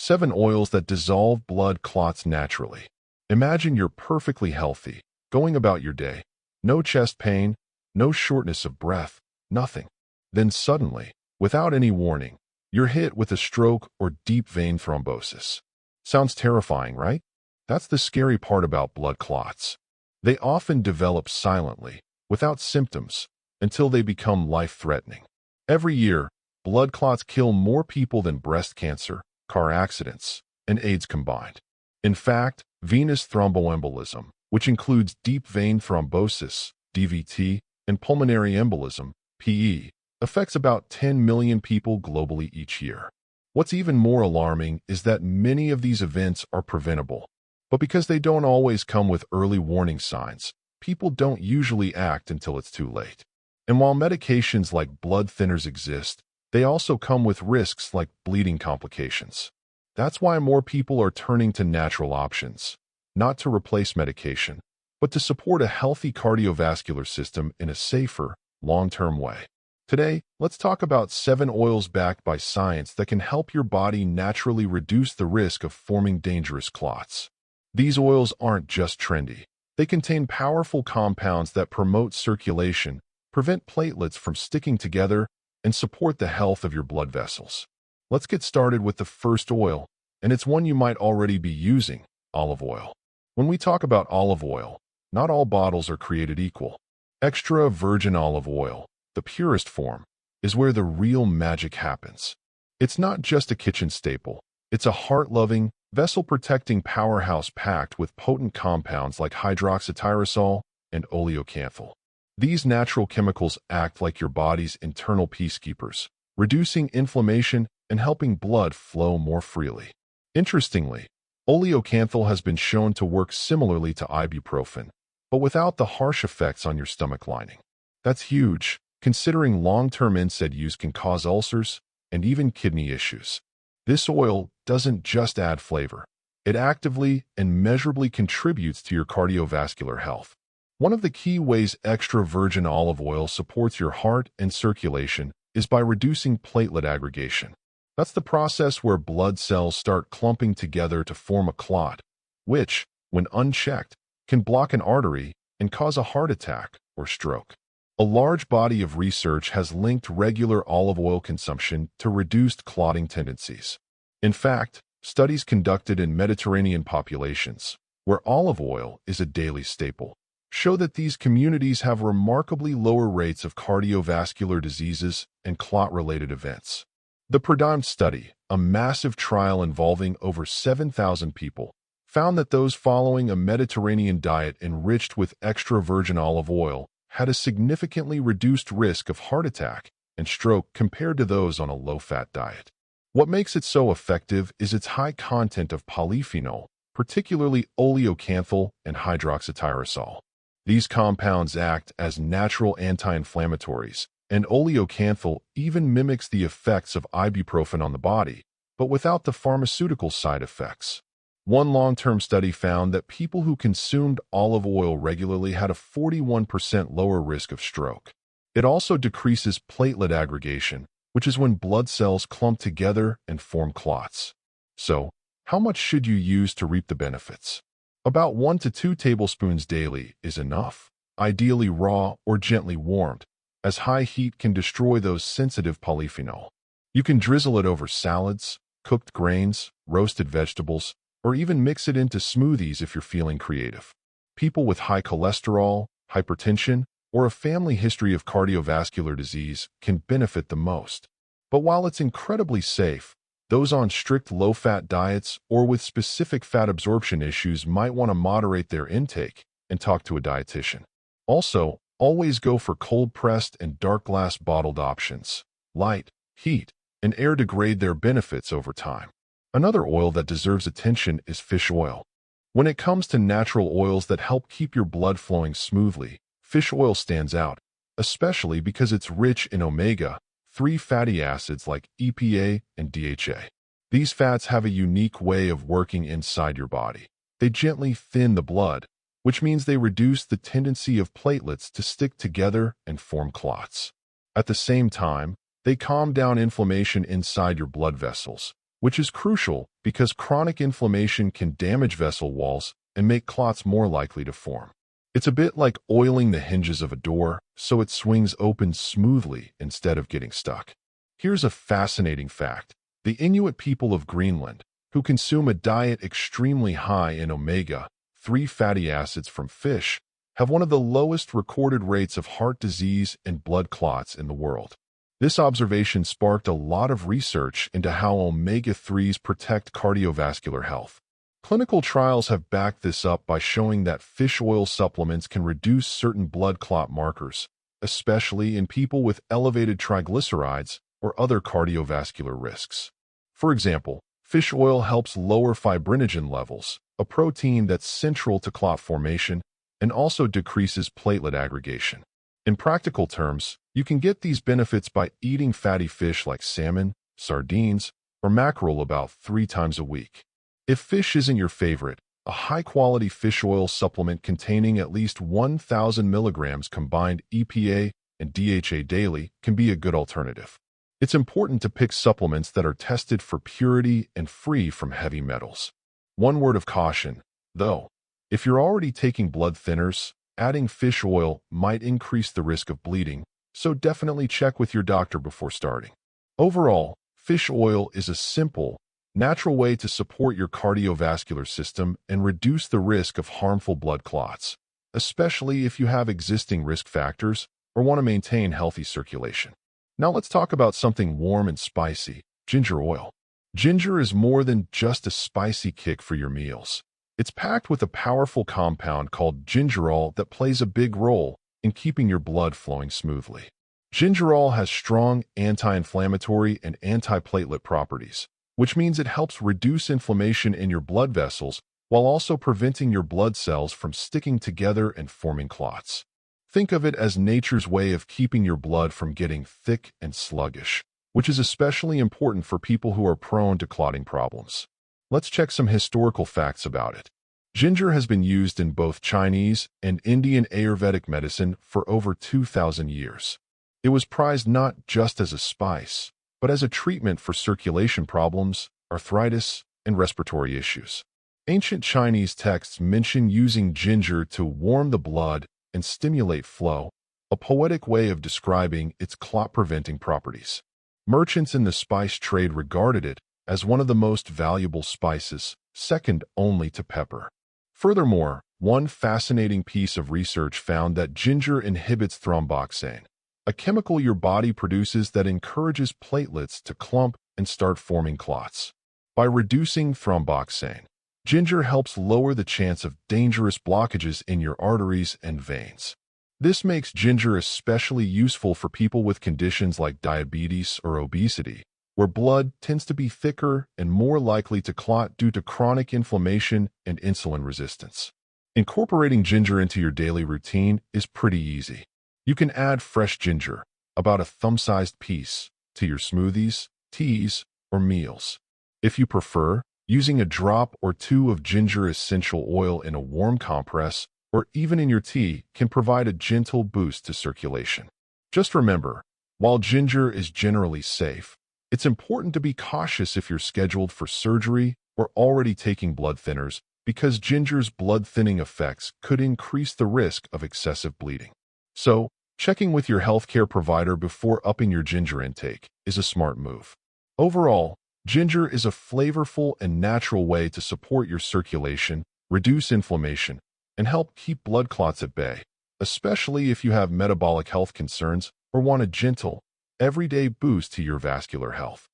7 oils that dissolve blood clots naturally. Imagine you're perfectly healthy, going about your day. No chest pain, no shortness of breath, nothing. Then suddenly, without any warning, you're hit with a stroke or deep vein thrombosis. Sounds terrifying, right? That's the scary part about blood clots. They often develop silently, without symptoms, until they become life-threatening. Every year, blood clots kill more people than breast cancer, car accidents, and AIDS combined. In fact, venous thromboembolism, which includes deep vein thrombosis, DVT, and pulmonary embolism, PE, affects about 10 million people globally each year. What's even more alarming is that many of these events are preventable. But because they don't always come with early warning signs, people don't usually act until it's too late. And while medications like blood thinners exist, they also come with risks like bleeding complications. That's why more people are turning to natural options, not to replace medication, but to support a healthy cardiovascular system in a safer, long-term way. Today, let's talk about 7 oils backed by science that can help your body naturally reduce the risk of forming dangerous clots. These oils aren't just trendy. They contain powerful compounds that promote circulation, prevent platelets from sticking together, and support the health of your blood vessels. Let's get started with the first oil, and it's one you might already be using: olive oil. When we talk about olive oil, not all bottles are created equal. Extra virgin olive oil, the purest form, is where the real magic happens. It's not just a kitchen staple. It's a heart-loving, vessel-protecting powerhouse packed with potent compounds like hydroxytyrosol and oleocanthal. These natural chemicals act like your body's internal peacekeepers, reducing inflammation and helping blood flow more freely. Interestingly, oleocanthal has been shown to work similarly to ibuprofen, but without the harsh effects on your stomach lining. That's huge, considering long-term NSAID use can cause ulcers and even kidney issues. This oil doesn't just add flavor. It actively and measurably contributes to your cardiovascular health. One of the key ways extra virgin olive oil supports your heart and circulation is by reducing platelet aggregation. That's the process where blood cells start clumping together to form a clot, which, when unchecked, can block an artery and cause a heart attack or stroke. A large body of research has linked regular olive oil consumption to reduced clotting tendencies. In fact, studies conducted in Mediterranean populations, where olive oil is a daily staple, show that these communities have remarkably lower rates of cardiovascular diseases and clot-related events. The PREDIME study, a massive trial involving over 7,000 people, found that those following a Mediterranean diet enriched with extra virgin olive oil had a significantly reduced risk of heart attack and stroke compared to those on a low-fat diet. What makes it so effective is its high content of polyphenol, particularly oleocanthal and hydroxytyrosol. These compounds act as natural anti-inflammatories, and oleocanthal even mimics the effects of ibuprofen on the body, but without the pharmaceutical side effects. One long-term study found that people who consumed olive oil regularly had a 41% lower risk of stroke. It also decreases platelet aggregation, which is when blood cells clump together and form clots. So, how much should you use to reap the benefits? About 1 to 2 tablespoons daily is enough, ideally raw or gently warmed, as high heat can destroy those sensitive polyphenol. You can drizzle it over salads, cooked grains, roasted vegetables, or even mix it into smoothies if you're feeling creative. People with high cholesterol, hypertension, or a family history of cardiovascular disease can benefit the most. But while it's incredibly safe, those on strict low-fat diets or with specific fat absorption issues might want to moderate their intake and talk to a dietitian. Also, always go for cold-pressed and dark glass bottled options. Light, heat, and air degrade their benefits over time. Another oil that deserves attention is fish oil. When it comes to natural oils that help keep your blood flowing smoothly, fish oil stands out, especially because it's rich in omega-3 fatty acids like EPA and DHA. These fats have a unique way of working inside your body. They gently thin the blood, which means they reduce the tendency of platelets to stick together and form clots. At the same time, they calm down inflammation inside your blood vessels, which is crucial because chronic inflammation can damage vessel walls and make clots more likely to form. It's a bit like oiling the hinges of a door so it swings open smoothly instead of getting stuck. Here's a fascinating fact. The Inuit people of Greenland, who consume a diet extremely high in omega-3 fatty acids from fish, have one of the lowest recorded rates of heart disease and blood clots in the world. This observation sparked a lot of research into how omega-3s protect cardiovascular health. Clinical trials have backed this up by showing that fish oil supplements can reduce certain blood clot markers, especially in people with elevated triglycerides or other cardiovascular risks. For example, fish oil helps lower fibrinogen levels, a protein that's central to clot formation, and also decreases platelet aggregation. In practical terms, you can get these benefits by eating fatty fish like salmon, sardines, or mackerel about 3 times a week. If fish isn't your favorite, a high-quality fish oil supplement containing at least 1,000 milligrams combined EPA and DHA daily can be a good alternative. It's important to pick supplements that are tested for purity and free from heavy metals. One word of caution, though. If you're already taking blood thinners, adding fish oil might increase the risk of bleeding, so definitely check with your doctor before starting. Overall, fish oil is a simple, natural way to support your cardiovascular system and reduce the risk of harmful blood clots, especially if you have existing risk factors or want to maintain healthy circulation. Now let's talk about something warm and spicy, ginger oil. Ginger is more than just a spicy kick for your meals. It's packed with a powerful compound called gingerol that plays a big role in keeping your blood flowing smoothly. Gingerol has strong anti-inflammatory and antiplatelet properties, which means it helps reduce inflammation in your blood vessels while also preventing your blood cells from sticking together and forming clots. Think of it as nature's way of keeping your blood from getting thick and sluggish, which is especially important for people who are prone to clotting problems. Let's check some historical facts about it. Ginger has been used in both Chinese and Indian Ayurvedic medicine for over 2,000 years. It was prized not just as a spice, but as a treatment for circulation problems, arthritis, and respiratory issues. Ancient Chinese texts mention using ginger to warm the blood and stimulate flow, a poetic way of describing its clot-preventing properties. Merchants in the spice trade regarded it as one of the most valuable spices, second only to pepper. Furthermore, one fascinating piece of research found that ginger inhibits thromboxane, a chemical your body produces that encourages platelets to clump and start forming clots. By reducing thromboxane, ginger helps lower the chance of dangerous blockages in your arteries and veins. This makes ginger especially useful for people with conditions like diabetes or obesity, where blood tends to be thicker and more likely to clot due to chronic inflammation and insulin resistance. Incorporating ginger into your daily routine is pretty easy. You can add fresh ginger, about a thumb-sized piece, to your smoothies, teas, or meals. If you prefer, using a drop or 2 of ginger essential oil in a warm compress or even in your tea can provide a gentle boost to circulation. Just remember, while ginger is generally safe, it's important to be cautious if you're scheduled for surgery or already taking blood thinners because ginger's blood-thinning effects could increase the risk of excessive bleeding. So, checking with your healthcare provider before upping your ginger intake is a smart move. Overall, ginger is a flavorful and natural way to support your circulation, reduce inflammation, and help keep blood clots at bay, especially if you have metabolic health concerns or want a gentle, everyday boost to your vascular health.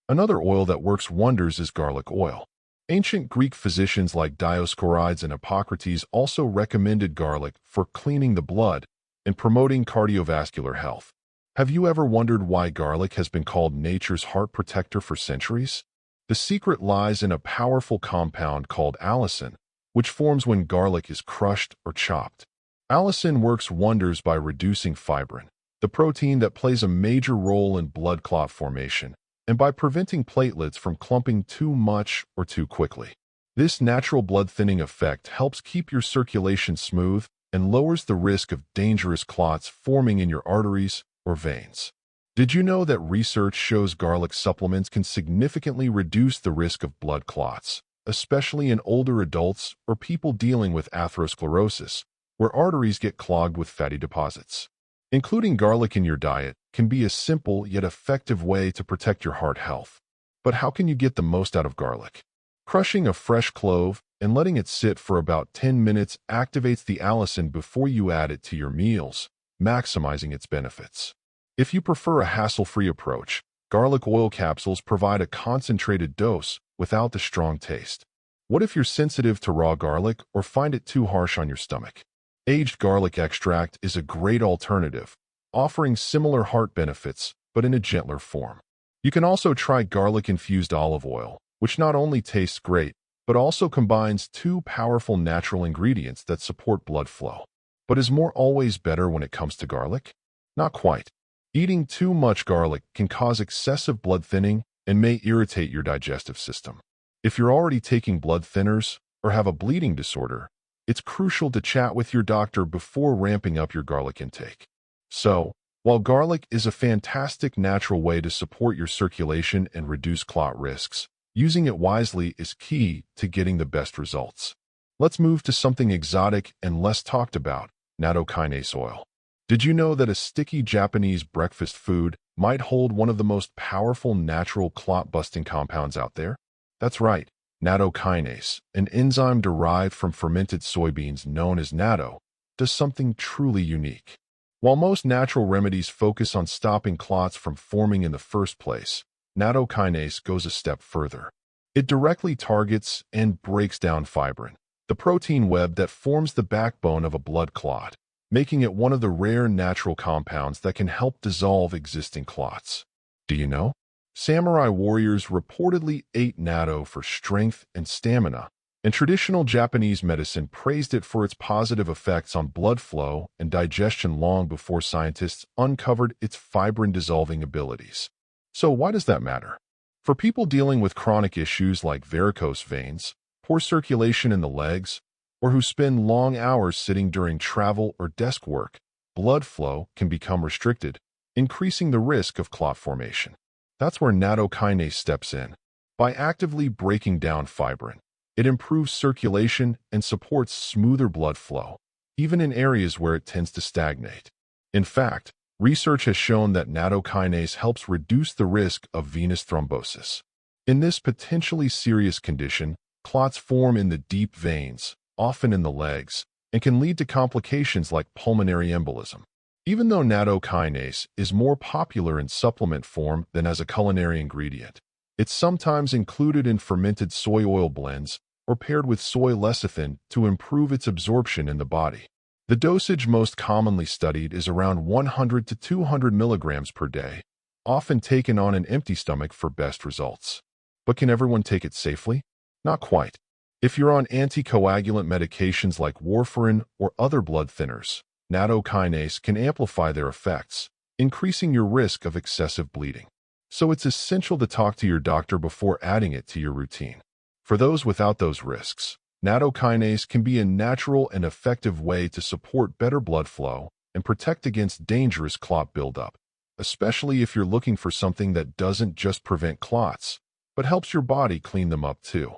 Another oil that works wonders is garlic oil. Ancient Greek physicians like Dioscorides and Hippocrates also recommended garlic for cleaning the blood and promoting cardiovascular health. Have you ever wondered why garlic has been called nature's heart protector for centuries? The secret lies in a powerful compound called allicin, which forms when garlic is crushed or chopped. Allicin works wonders by reducing fibrin, the protein that plays a major role in blood clot formation, and by preventing platelets from clumping too much or too quickly. This natural blood-thinning effect helps keep your circulation smooth and lowers the risk of dangerous clots forming in your arteries or veins. Did you know that research shows garlic supplements can significantly reduce the risk of blood clots, especially in older adults or people dealing with atherosclerosis, where arteries get clogged with fatty deposits? Including garlic in your diet can be a simple yet effective way to protect your heart health. But how can you get the most out of garlic? Crushing a fresh clove and letting it sit for about 10 minutes activates the allicin before you add it to your meals, maximizing its benefits. If you prefer a hassle-free approach, garlic oil capsules provide a concentrated dose without the strong taste. What if you're sensitive to raw garlic or find it too harsh on your stomach? Aged garlic extract is a great alternative, offering similar heart benefits but in a gentler form. You can also try garlic-infused olive oil, which not only tastes great, but also combines two powerful natural ingredients that support blood flow. But is more always better when it comes to garlic? Not quite. Eating too much garlic can cause excessive blood thinning and may irritate your digestive system. If you're already taking blood thinners or have a bleeding disorder, it's crucial to chat with your doctor before ramping up your garlic intake. So, while garlic is a fantastic natural way to support your circulation and reduce clot risks, using it wisely is key to getting the best results. Let's move to something exotic and less talked about: nattokinase oil. Did you know that a sticky Japanese breakfast food might hold one of the most powerful natural clot-busting compounds out there? That's right, nattokinase, an enzyme derived from fermented soybeans known as natto, does something truly unique. While most natural remedies focus on stopping clots from forming in the first place, nattokinase goes a step further. It directly targets and breaks down fibrin, the protein web that forms the backbone of a blood clot, making it one of the rare natural compounds that can help dissolve existing clots. Do you know? Samurai warriors reportedly ate natto for strength and stamina, and traditional Japanese medicine praised it for its positive effects on blood flow and digestion long before scientists uncovered its fibrin-dissolving abilities. So why does that matter? For people dealing with chronic issues like varicose veins, poor circulation in the legs, or who spend long hours sitting during travel or desk work, blood flow can become restricted, increasing the risk of clot formation. That's where nattokinase steps in. By actively breaking down fibrin, it improves circulation and supports smoother blood flow, even in areas where it tends to stagnate. In fact, research has shown that nattokinase helps reduce the risk of venous thrombosis. In this potentially serious condition, clots form in the deep veins, often in the legs, and can lead to complications like pulmonary embolism. Even though nattokinase is more popular in supplement form than as a culinary ingredient, it's sometimes included in fermented soy oil blends or paired with soy lecithin to improve its absorption in the body. The dosage most commonly studied is around 100 to 200 milligrams per day, often taken on an empty stomach for best results. But can everyone take it safely? Not quite. If you're on anticoagulant medications like warfarin or other blood thinners, nattokinase can amplify their effects, increasing your risk of excessive bleeding. So it's essential to talk to your doctor before adding it to your routine. For those without those risks, nattokinase can be a natural and effective way to support better blood flow and protect against dangerous clot buildup, especially if you're looking for something that doesn't just prevent clots, but helps your body clean them up too.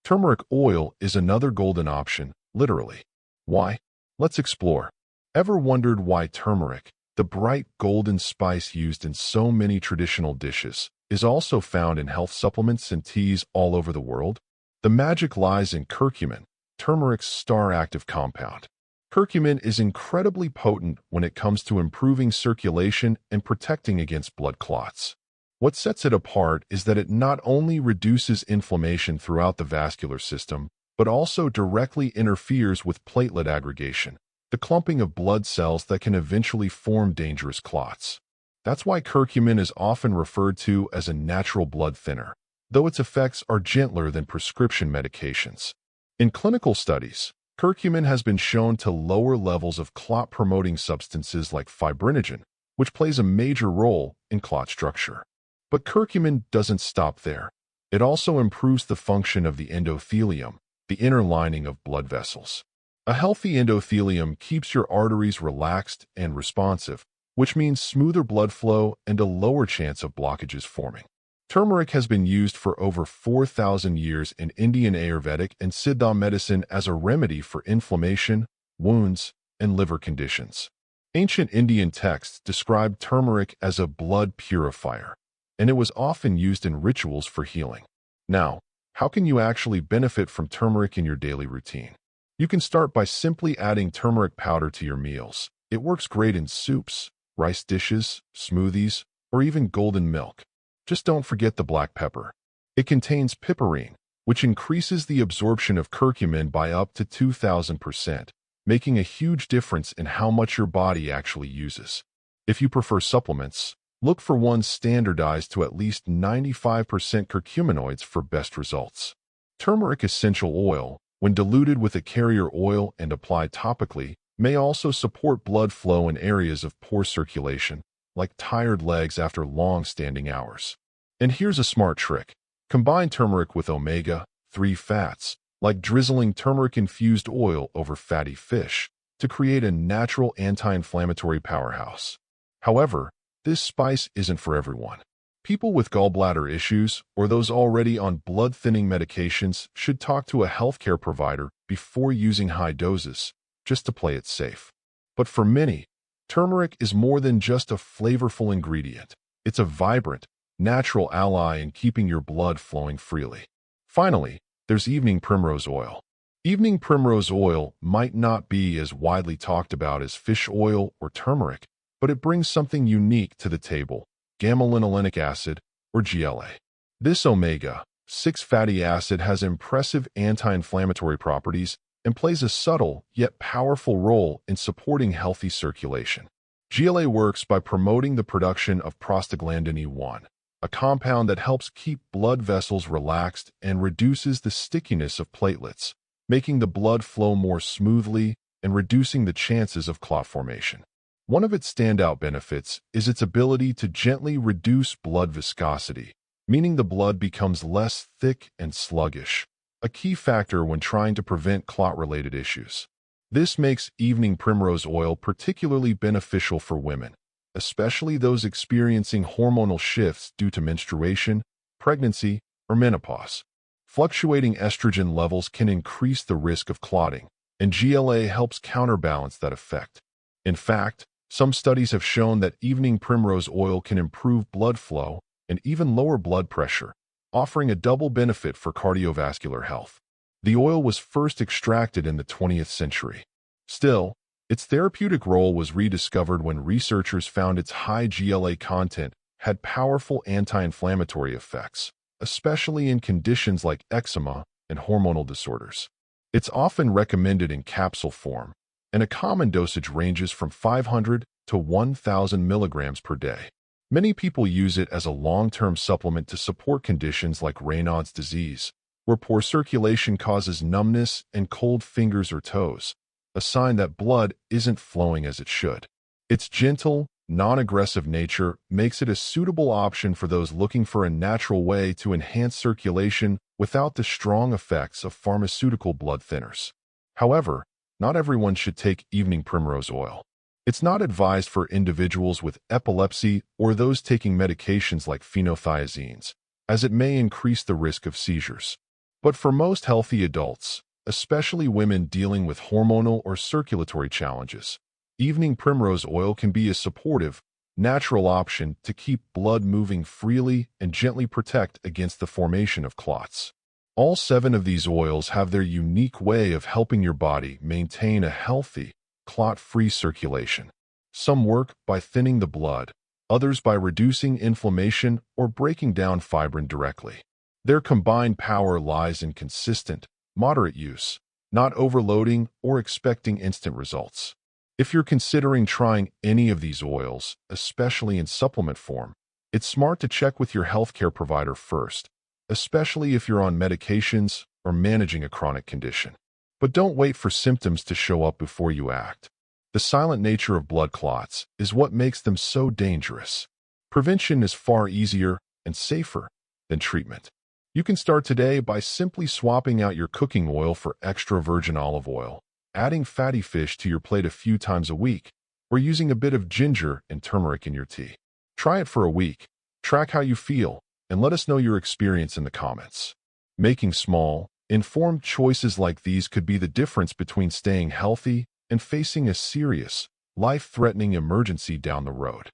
Turmeric oil is another golden option, literally. Why? Let's explore. Ever wondered why turmeric, the bright golden spice used in so many traditional dishes, is also found in health supplements and teas all over the world? The magic lies in curcumin, turmeric's star active compound. Curcumin is incredibly potent when it comes to improving circulation and protecting against blood clots. What sets it apart is that it not only reduces inflammation throughout the vascular system, but also directly interferes with platelet aggregation, the clumping of blood cells that can eventually form dangerous clots. That's why curcumin is often referred to as a natural blood thinner, though its effects are gentler than prescription medications. In clinical studies, curcumin has been shown to lower levels of clot-promoting substances like fibrinogen, which plays a major role in clot structure. But curcumin doesn't stop there. It also improves the function of the endothelium, the inner lining of blood vessels. A healthy endothelium keeps your arteries relaxed and responsive, which means smoother blood flow and a lower chance of blockages forming. Turmeric has been used for over 4,000 years in Indian Ayurvedic and Siddha medicine as a remedy for inflammation, wounds, and liver conditions. Ancient Indian texts described turmeric as a blood purifier, and it was often used in rituals for healing. Now, how can you actually benefit from turmeric in your daily routine? You can start by simply adding turmeric powder to your meals. It works great in soups, rice dishes, smoothies, or even golden milk. Just don't forget the black pepper. It contains piperine, which increases the absorption of curcumin by up to 2,000%, making a huge difference in how much your body actually uses. If you prefer supplements, look for ones standardized to at least 95% curcuminoids for best results. Turmeric essential oil, when diluted with a carrier oil and applied topically, may also support blood flow in areas of poor circulation, like tired legs after long-standing hours. And here's a smart trick. Combine turmeric with omega-3 fats, like drizzling turmeric-infused oil over fatty fish, to create a natural anti-inflammatory powerhouse. However, this spice isn't for everyone. People with gallbladder issues or those already on blood-thinning medications should talk to a healthcare provider before using high doses, just to play it safe. But for many, turmeric is more than just a flavorful ingredient. It's a vibrant, natural ally in keeping your blood flowing freely. Finally, there's evening primrose oil. Evening primrose oil might not be as widely talked about as fish oil or turmeric, but it brings something unique to the table: gamma-linolenic acid, or GLA. This omega-6 fatty acid has impressive anti-inflammatory properties and plays a subtle yet powerful role in supporting healthy circulation. GLA works by promoting the production of prostaglandin E1, a compound that helps keep blood vessels relaxed and reduces the stickiness of platelets, making the blood flow more smoothly and reducing the chances of clot formation. One of its standout benefits is its ability to gently reduce blood viscosity, meaning the blood becomes less thick and sluggish, a key factor when trying to prevent clot-related issues. This makes evening primrose oil particularly beneficial for women, especially those experiencing hormonal shifts due to menstruation, pregnancy, or menopause. Fluctuating estrogen levels can increase the risk of clotting, and GLA helps counterbalance that effect. In fact, some studies have shown that evening primrose oil can improve blood flow and even lower blood pressure, offering a double benefit for cardiovascular health. The oil was first extracted in the 20th century. Still, its therapeutic role was rediscovered when researchers found its high GLA content had powerful anti-inflammatory effects, especially in conditions like eczema and hormonal disorders. It's often recommended in capsule form, and a common dosage ranges from 500 to 1,000 milligrams per day. Many people use it as a long-term supplement to support conditions like Raynaud's disease, where poor circulation causes numbness and cold fingers or toes, a sign that blood isn't flowing as it should. Its gentle, non-aggressive nature makes it a suitable option for those looking for a natural way to enhance circulation without the strong effects of pharmaceutical blood thinners. However, not everyone should take evening primrose oil. It's not advised for individuals with epilepsy or those taking medications like phenothiazines, as it may increase the risk of seizures. But for most healthy adults, especially women dealing with hormonal or circulatory challenges, evening primrose oil can be a supportive, natural option to keep blood moving freely and gently protect against the formation of clots. All 7 of these oils have their unique way of helping your body maintain a healthy, clot-free circulation. Some work by thinning the blood, others by reducing inflammation or breaking down fibrin directly. Their combined power lies in consistent, moderate use, not overloading or expecting instant results. If you're considering trying any of these oils, especially in supplement form, it's smart to check with your healthcare provider first, especially if you're on medications or managing a chronic condition. But don't wait for symptoms to show up before you act. The silent nature of blood clots is what makes them so dangerous. Prevention is far easier and safer than treatment. You can start today by simply swapping out your cooking oil for extra virgin olive oil, adding fatty fish to your plate a few times a week, or using a bit of ginger and turmeric in your tea. Try it for a week, track how you feel, and let us know your experience in the comments. Making small, informed choices like these could be the difference between staying healthy and facing a serious, life-threatening emergency down the road.